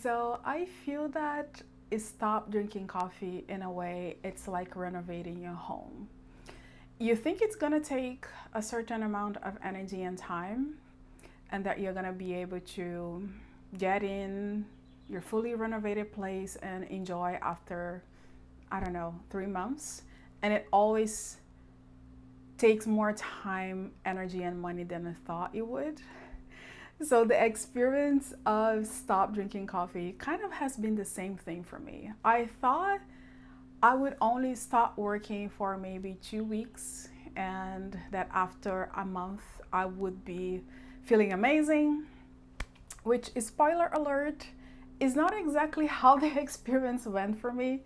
So I feel that stop drinking coffee in a way, it's like renovating your home. You think it's gonna take a certain amount of energy and time, and that you're gonna be able to get in your fully renovated place and enjoy after, I don't know, 3 months. And it always takes more time, energy, and money than I thought it would. So the experience of stop drinking coffee kind of has been the same thing for me. I thought I would only stop working for maybe 2 weeks, and that after a month I would be feeling amazing, which is, spoiler alert, is not exactly how the experience went for me.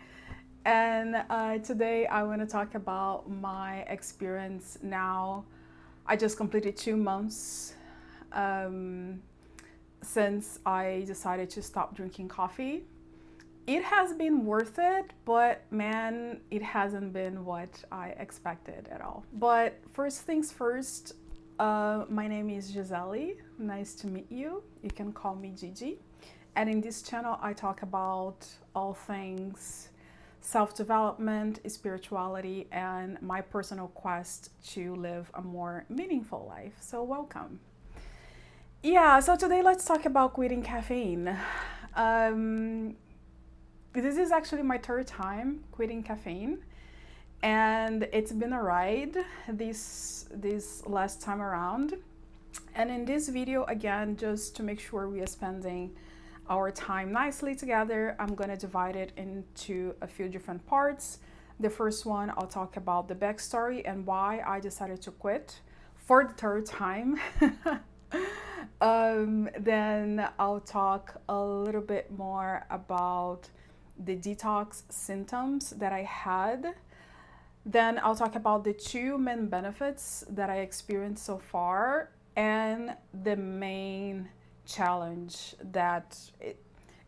And today I want to talk about my experience now. I just completed 2 months um, since I decided to stop drinking coffee. It has been worth it, but man, it hasn't been what I expected at all. But first things first, my name is Gisele. Nice to meet you. You can call me Gigi. And in this channel, I talk about all things self-development, spirituality, and my personal quest to live a more meaningful life. So welcome. Yeah, so today let's talk about quitting caffeine. Um, this is actually my third time quitting caffeine, and it's been a ride this last time around. And in this video, again, just to make sure we are spending our time nicely together, I'm going to divide it into a few different parts. The first one, I'll talk about the backstory and why I decided to quit for the third time. Then I'll talk a little bit more about the detox symptoms that I had. Then I'll talk about the two main benefits that I experienced so far, and the main challenge that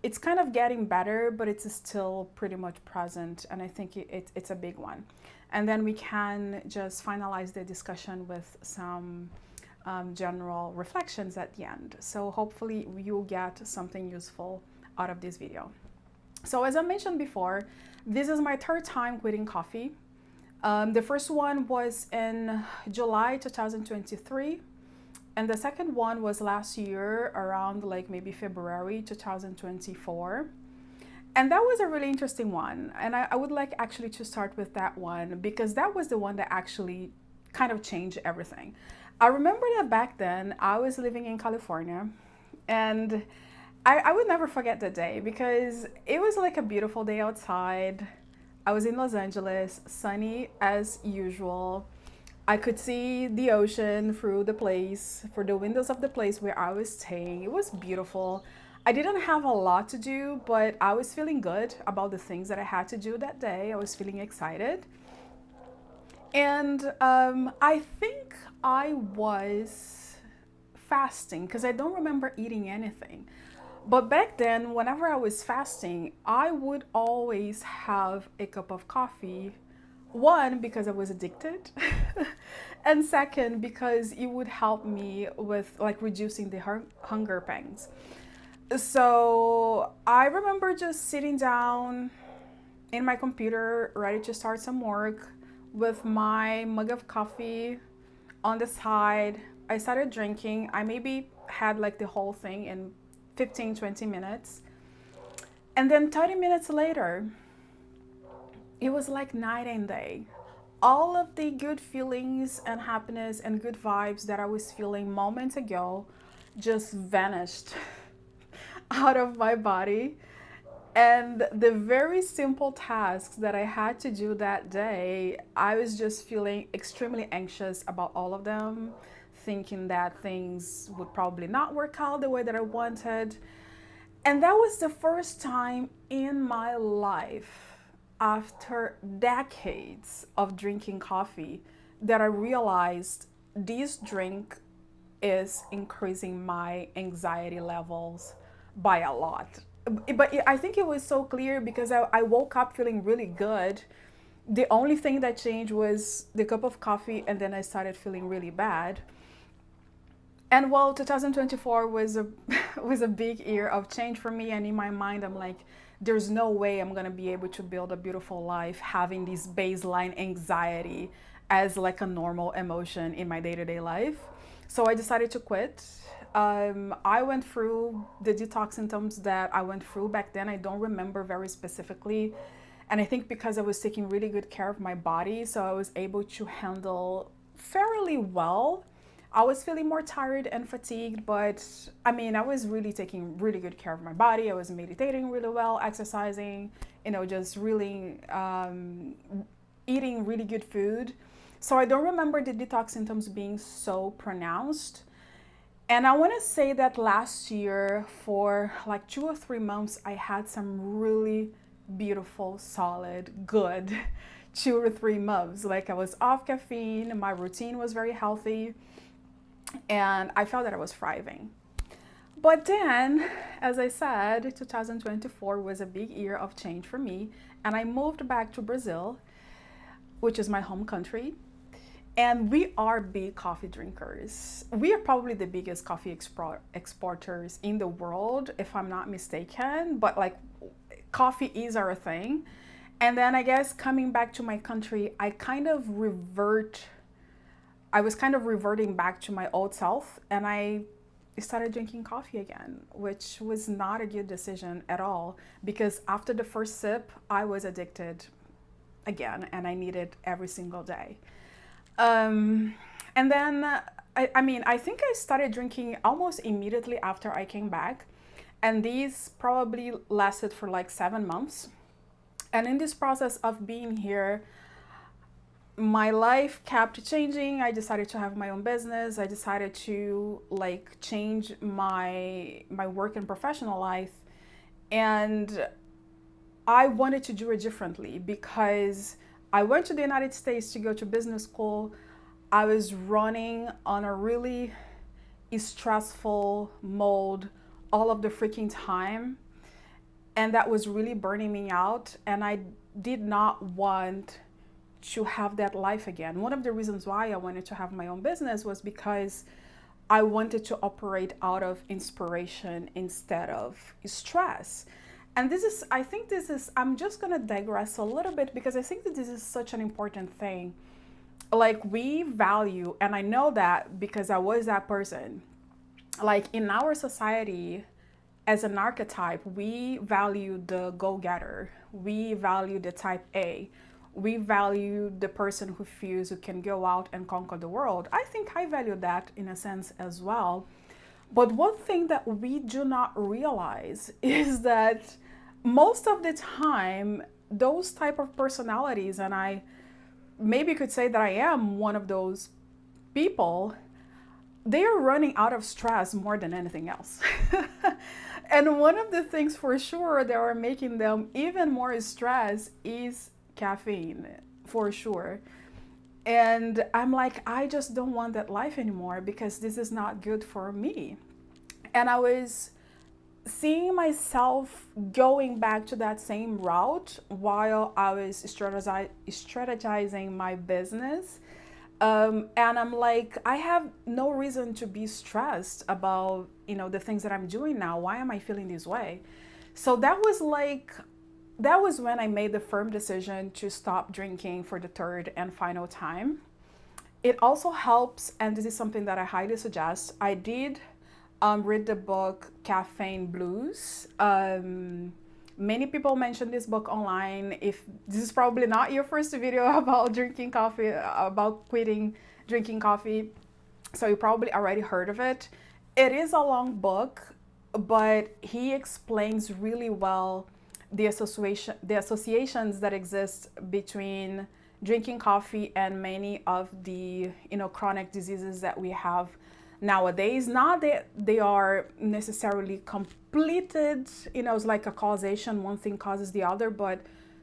it's kind of getting better, but it's still pretty much present, and I think it's a big one. And then we can just finalize the discussion with some general reflections at the end. So hopefully you'll get something useful out of this video. So as I mentioned before, this is my third time quitting coffee. The first one was in July 2023. And the second one was last year around like maybe February 2024. And that was a really interesting one. And I would like actually to start with that one because that was the one that actually kind of changed everything. I remember that back then I was living in California, and I would never forget that day because it was like a beautiful day outside. I was in Los Angeles, sunny as usual. I could see the ocean through the windows of the place where I was staying. It was beautiful. I didn't have a lot to do, but I was feeling good about the things that I had to do that day. I was feeling excited. And I think I was fasting because I don't remember eating anything. But back then, whenever I was fasting, I would always have a cup of coffee. One, because I was addicted, and second, because it would help me with like reducing the hunger pangs. So I remember just sitting down in my computer, ready to start some work with my mug of coffee on the side. I started drinking. I maybe had like the whole thing in 15-20 minutes. And then 30 minutes later, it was like night and day. All of the good feelings and happiness and good vibes that I was feeling moments ago just vanished out of my body. And the very simple tasks that I had to do that day, I was just feeling extremely anxious about all of them, thinking that things would probably not work out the way that I wanted. And that was the first time in my life, after decades of drinking coffee, that I realized this drink is increasing my anxiety levels by a lot. But I think it was so clear because I woke up feeling really good. The only thing that changed was the cup of coffee, and then I started feeling really bad. And well, 2024 was a was a big year of change for me. And in my mind, I'm like, there's no way I'm gonna be able to build a beautiful life having this baseline anxiety as like a normal emotion in my day-to-day life. So I decided to quit. I went through the detox symptoms that I went through back then. I don't remember very specifically. And I think because I was taking really good care of my body, so I was able to handle fairly well. I was feeling more tired and fatigued, but I mean, I was really taking really good care of my body. I was meditating really well, exercising, just really eating really good food. So I don't remember the detox symptoms being so pronounced. And I want to say that last year, for like 2 or 3 months, I had some really beautiful, solid, good 2 or 3 months. Like I was off caffeine, my routine was very healthy, and I felt that I was thriving. But then, as I said, 2024 was a big year of change for me, and I moved back to Brazil, which is my home country. And we are big coffee drinkers. We are probably the biggest coffee exporters in the world, if I'm not mistaken. But like, coffee is our thing. And then I guess coming back to my country, I was kind of reverting back to my old self, and I started drinking coffee again, which was not a good decision at all, because after the first sip, I was addicted again, and I needed every single day. And then, I think I started drinking almost immediately after I came back. And these probably lasted for like 7 months. And in this process of being here, my life kept changing. I decided to have my own business. I decided to like change my work and professional life. And I wanted to do it differently because I went to the United States to go to business school. I was running on a really stressful mode all of the freaking time. And that was really burning me out. And I did not want to have that life again. One of the reasons why I wanted to have my own business was because I wanted to operate out of inspiration instead of stress. And I'm just going to digress a little bit because I think that this is such an important thing. Like, we value, and I know that because I was that person, like in our society, as an archetype, we value the go-getter. We value the type A. We value the person who feels who can go out and conquer the world. I think I value that in a sense as well. But one thing that we do not realize is that most of the time, those type of personalities, and I maybe could say that I am one of those people, they are running out of stress more than anything else. And one of the things for sure that are making them even more stressed is caffeine, for sure. And I'm like, I just don't want that life anymore because this is not good for me. And I was seeing myself going back to that same route while I was strategizing my business. And I'm like, I have no reason to be stressed about, the things that I'm doing now. Why am I feeling this way? So that was when I made the firm decision to stop drinking for the third and final time. It also helps, and this is something that I highly suggest. I did read the book Caffeine Blues. Many people mention this book online. If this is probably not your first video about drinking coffee, about quitting drinking coffee, so you probably already heard of it. It is a long book, but he explains really well the associations that exist between drinking coffee and many of the chronic diseases that we have nowadays. Not that they are necessarily completed, it's like a causation, one thing causes the other, but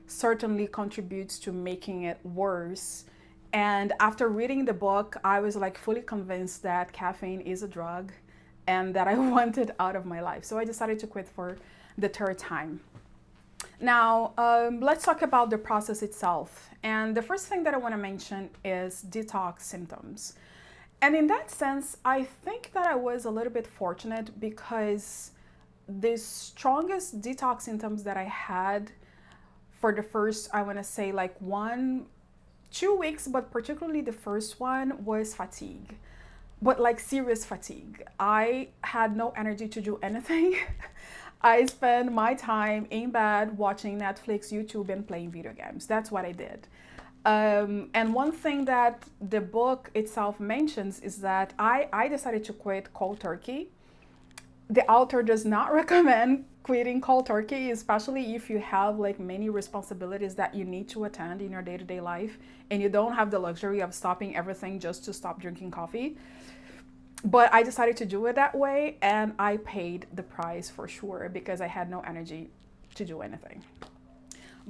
certainly contributes to making it worse. And after reading the book, I was like fully convinced that caffeine is a drug and that I want it out of my life. So I decided to quit for the third time. Now, let's talk about the process itself. And the first thing that I want to mention is detox symptoms. And in that sense, I think that I was a little bit fortunate because the strongest detox symptoms that I had for the first, I want to say like 2 weeks, but particularly the first one was fatigue, but like serious fatigue. I had no energy to do anything. I spent my time in bed watching Netflix, YouTube, and playing video games. That's what I did. And one thing that the book itself mentions is that I decided to quit cold turkey. The author does not recommend quitting cold turkey, especially if you have like many responsibilities that you need to attend in your day-to-day life and you don't have the luxury of stopping everything just to stop drinking coffee. But I decided to do it that way, and I paid the price for sure because I had no energy to do anything.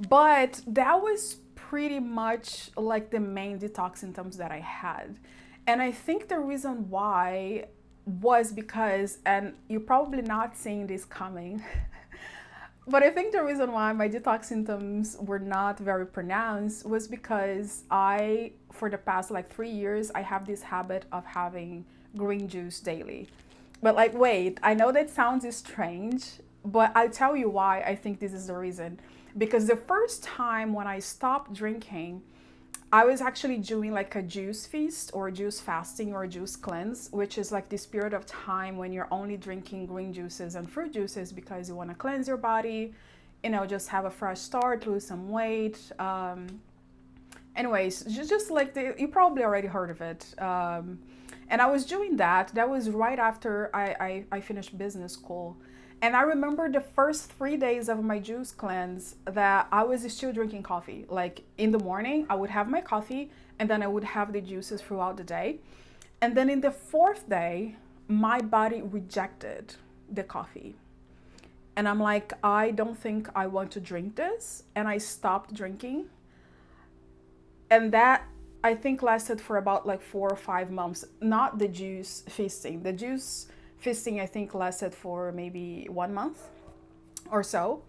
But that was pretty much like the main detox symptoms that I had. And I think the reason why was because, and you're probably not seeing this coming, but I think the reason why my detox symptoms were not very pronounced was because for the past like 3 years, I have this habit of having green juice daily. But like, wait, I know that sounds strange, but I'll tell you why I think this is the reason. Because the first time when I stopped drinking, I was actually doing like a juice feast or juice fasting or juice cleanse, which is like this period of time when you're only drinking green juices and fruit juices because you want to cleanse your body, just have a fresh start, lose some weight. Anyways, just like you probably already heard of it. And I was doing that. That was right after I finished business school. And I remember the first 3 days of my juice cleanse that I was still drinking coffee. Like in the morning, I would have my coffee and then I would have the juices throughout the day. And then in the fourth day, my body rejected the coffee. And I'm like, I don't think I want to drink this. And I stopped drinking. And that I think lasted for about like 4 or 5 months. Not the juice feasting. The juice feasting I think lasted for maybe 1 month or so.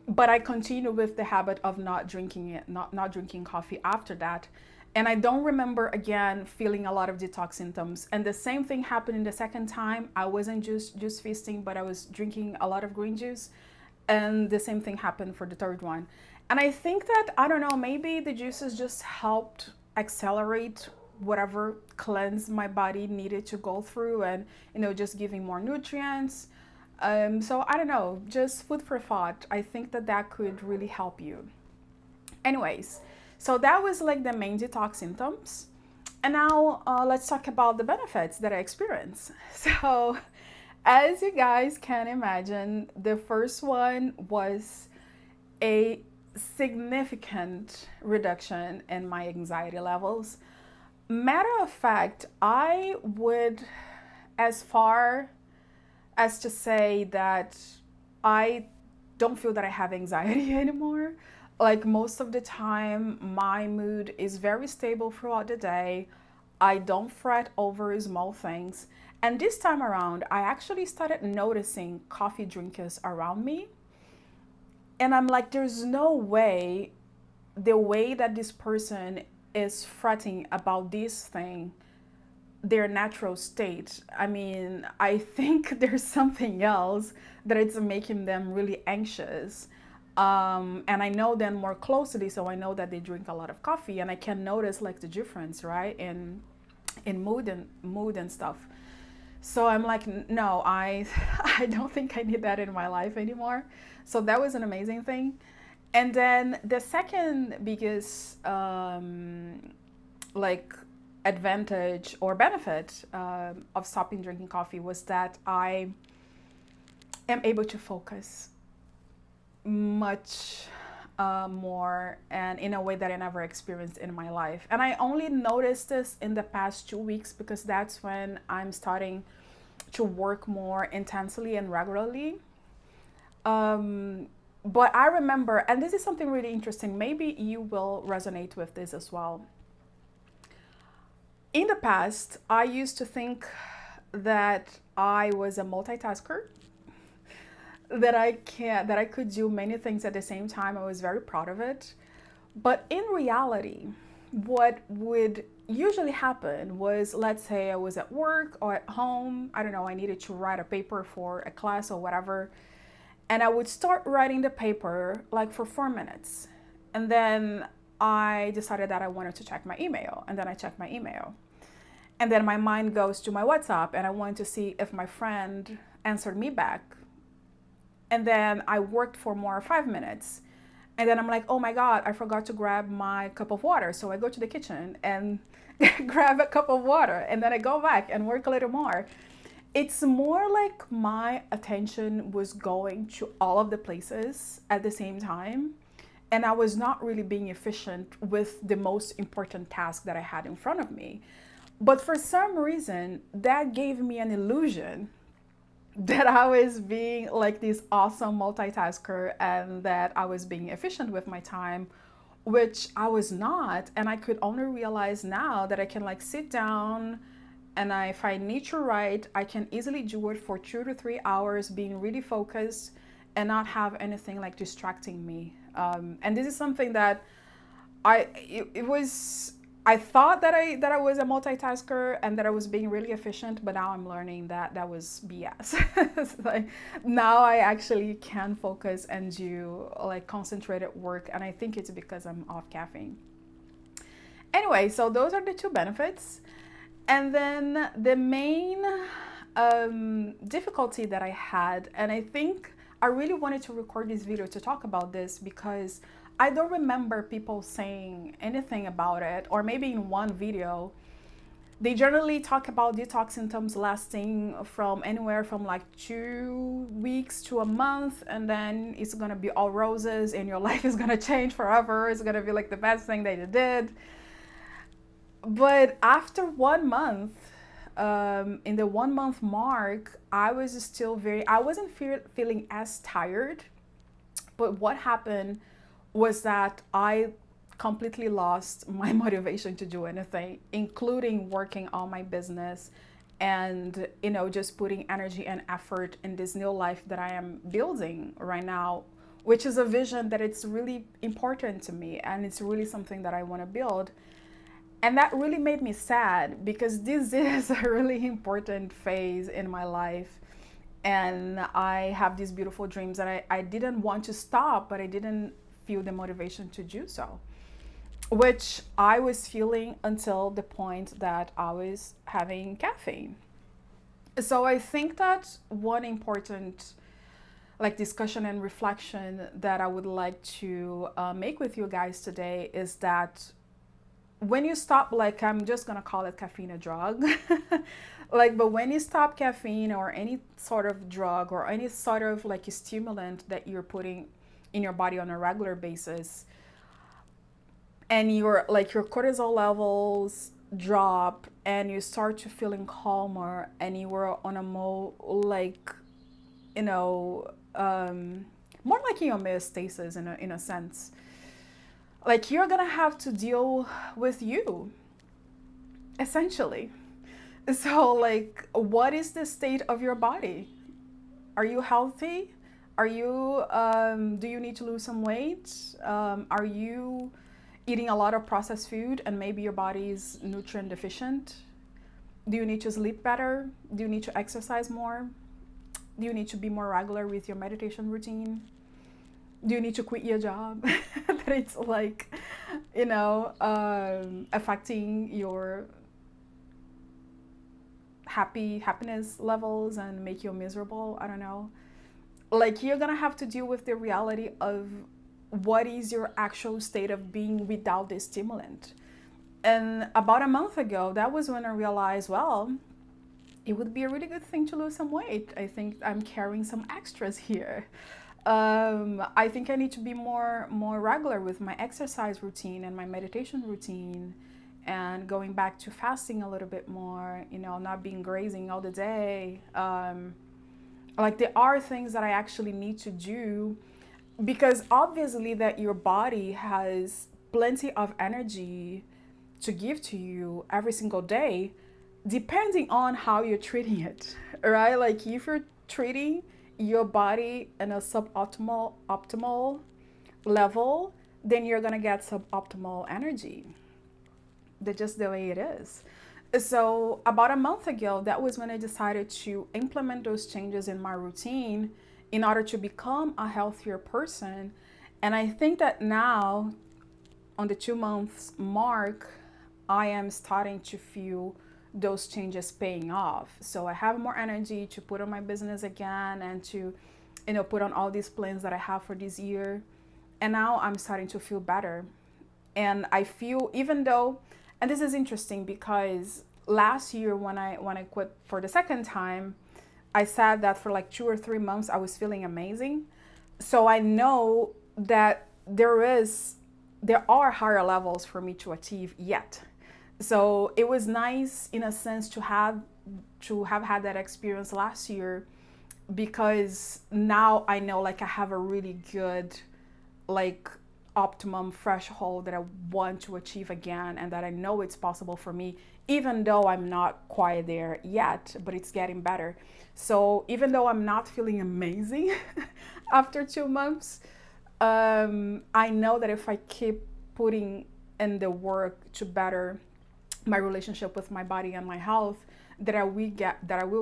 But I continued with the habit of not drinking it, not drinking coffee after that. And I don't remember again feeling a lot of detox symptoms. And the same thing happened in the second time. I wasn't just juice feasting, but I was drinking a lot of green juice. And the same thing happened for the third one. And I think that, I don't know, maybe the juices just helped accelerate whatever cleanse my body needed to go through, and just giving more nutrients. So I don't know, just food for thought. I think that could really help you. Anyways, so that was like the main detox symptoms. And now let's talk about the benefits that I experienced. So as you guys can imagine, the first one was a significant reduction in my anxiety levels. Matter of fact, I would, as far as to say that I don't feel that I have anxiety anymore. Like most of the time, my mood is very stable throughout the day. I don't fret over small things. And this time around, I actually started noticing coffee drinkers around me. And I'm like, there's no way the way that this person is fretting about this thing, their natural state. I mean, I think there's something else that it's making them really anxious. And I know them more closely, so I know that they drink a lot of coffee, and I can notice like the difference, right, in mood and stuff. So I'm like, no, I don't think I need that in my life anymore. So that was an amazing thing. And then the second biggest like advantage or benefit of stopping drinking coffee was that I am able to focus much more and in a way that I never experienced in my life. And I only noticed this in the past 2 weeks because that's when I'm starting to work more intensely and regularly. But I remember, and this is something really interesting, maybe you will resonate with this as well. In the past, I used to think that I was a multitasker, that I could do many things at the same time. I was very proud of it. But in reality, what would usually happened was, let's say I was at work or at home, I don't know, I needed to write a paper for a class or whatever, and I would start writing the paper like for 4 minutes. And then I decided that I wanted to check my email, and then I checked my email. And then my mind goes to my WhatsApp and I wanted to see if my friend answered me back. And then I worked for more 5 minutes. And then I'm like, oh my God, I forgot to grab my cup of water. So I go to the kitchen and grab a cup of water. And then I go back and work a little more. It's more like my attention was going to all of the places at the same time. And I was not really being efficient with the most important task that I had in front of me. But for some reason, that gave me an illusion that I was being like this awesome multitasker and that I was being efficient with my time, which I was not. And I could only realize now that I can like sit down and if I need to write, I can easily do it for 2 to 3 hours, being really focused and not have anything like distracting me. And this is something that it was. I thought that I was a multitasker and that I was being really efficient, but now I'm learning that that was BS. Like, now I actually can focus and do like concentrated work, and I think it's because I'm off caffeine. Anyway, so those are the two benefits. And then the main difficulty that I had, and I think I really wanted to record this video to talk about this because I don't remember people saying anything about it, or maybe in one video. They generally talk about detox symptoms lasting from anywhere from like 2 weeks to a month, and then it's gonna be all roses and your life is gonna change forever. It's gonna be like the best thing that you did. But after 1 month, in the 1 month mark, I was still I wasn't feeling as tired. But what happened was that I completely lost my motivation to do anything, including working on my business and, just putting energy and effort in this new life that I am building right now, which is a vision that it's really important to me and it's really something that I want to build. And that really made me sad because this is a really important phase in my life. And I have these beautiful dreams that I didn't want to stop, but I didn't feel the motivation to do so, which I was feeling until the point that I was having caffeine. So I think that one important discussion and reflection that I would like to make with you guys today is that when you stop, I'm just gonna call it caffeine a drug, but when you stop caffeine or any sort of drug or any sort of stimulant that you're putting in your body on a regular basis, and your cortisol levels drop and you start to feeling calmer and you were on a more more like in homeostasis in a sense, you're gonna have to deal with you, essentially. So what is the state of your body? Are you healthy? Are you do you need to lose some weight? Are you eating a lot of processed food and maybe your body is nutrient deficient? Do you need to sleep better? Do you need to exercise more? Do you need to be more regular with your meditation routine? Do you need to quit your job? That it's affecting your happiness levels and make you miserable. I don't know. You're gonna have to deal with the reality of what is your actual state of being without this stimulant. And about a month ago, that was when I realized, well, it would be a really good thing to lose some weight. I think I'm carrying some extras here. I think I need to be more regular with my exercise routine and my meditation routine, and going back to fasting a little bit more, not being grazing all the day. There are things that I actually need to do, because obviously that your body has plenty of energy to give to you every single day, depending on how you're treating it, right? If you're treating your body in a optimal level, then you're gonna get suboptimal energy. That's just the way it is. So about a month ago, that was when I decided to implement those changes in my routine in order to become a healthier person. And I think that now, on the 2 months mark, I am starting to feel those changes paying off. So I have more energy to put on my business again and to, put on all these plans that I have for this year. And now I'm starting to feel better. And I feel, even though, and this is interesting because last year when I quit for the second time, I said that for like 2 or 3 months I was feeling amazing. So I know that there are higher levels for me to achieve yet. So it was nice in a sense to have had that experience last year, because now I know like I have a really good like optimum threshold that I want to achieve again, and that I know it's possible for me, even though I'm not quite there yet, but it's getting better. So even though I'm not feeling amazing after 2 months, I know that if I keep putting in the work to better my relationship with my body and my health, that I will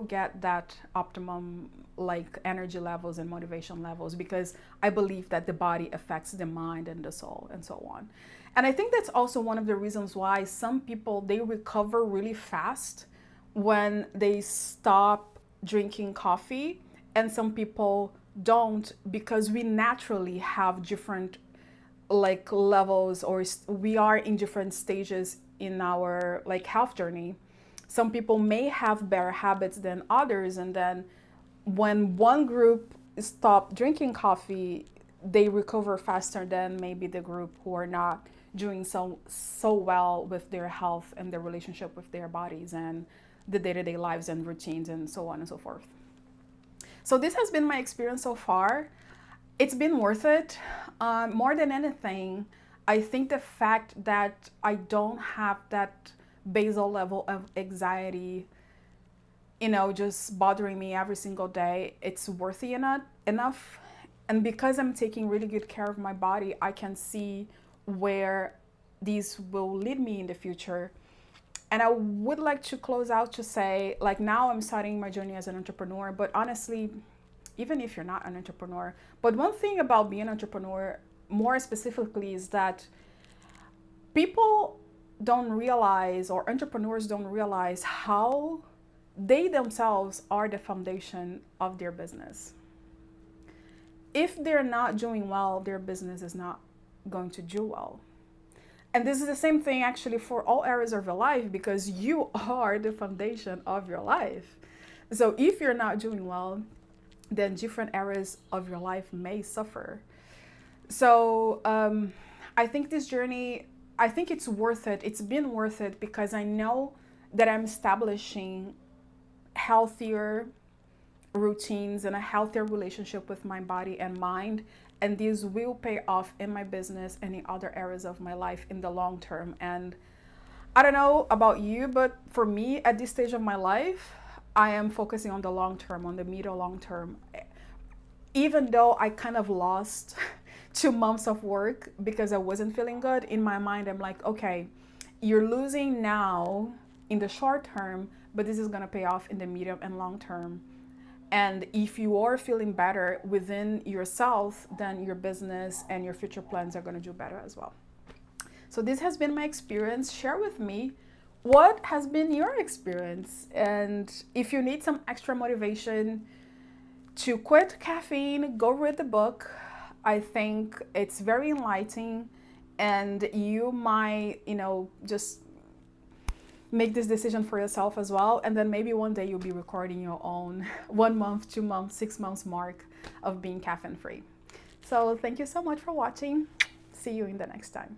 get that optimum like energy levels and motivation levels, because I believe that the body affects the mind and the soul and so on. And I think that's also one of the reasons why some people, they recover really fast when they stop drinking coffee, and some people don't, because we naturally have different like levels, or we are in different stages in our like health journey. Some people may have better habits than others, and then when one group stop drinking coffee, they recover faster than maybe the group who are not doing so well with their health and their relationship with their bodies and the day-to-day lives and routines and so on and so forth. So this has been my experience so far. It's been worth it. More than anything, I think the fact that I don't have that basal level of anxiety, just bothering me every single day, it's worthy enough. And because I'm taking really good care of my body, I can see where these will lead me in the future. And I would like to close out to say, like, now I'm starting my journey as an entrepreneur, but honestly, even if you're not an entrepreneur, but one thing about being an entrepreneur more specifically is that people don't realize, or entrepreneurs don't realize, how they themselves are the foundation of their business. If they're not doing well, their business is not going to do well. And this is the same thing actually for all areas of your life, because you are the foundation of your life. So if you're not doing well, then different areas of your life may suffer. So I think this journey, I think it's worth it. It's been worth it because I know that I'm establishing healthier routines and a healthier relationship with my body and mind. And these will pay off in my business and in other areas of my life in the long term. And I don't know about you, but for me at this stage of my life, I am focusing on the long term, on the mid or long term. Even though I kind of lost 2 months of work because I wasn't feeling good, in my mind, I'm like, okay, you're losing now in the short term, but this is going to pay off in the medium and long term. And if you are feeling better within yourself, then your business and your future plans are going to do better as well. So this has been my experience. Share with me what has been your experience. And if you need some extra motivation to quit caffeine, go read the book. I think it's very enlightening, and you might, just make this decision for yourself as well. And then maybe one day you'll be recording your own 1 month, 2 months, 6 months mark of being caffeine free. So thank you so much for watching. See you in the next time.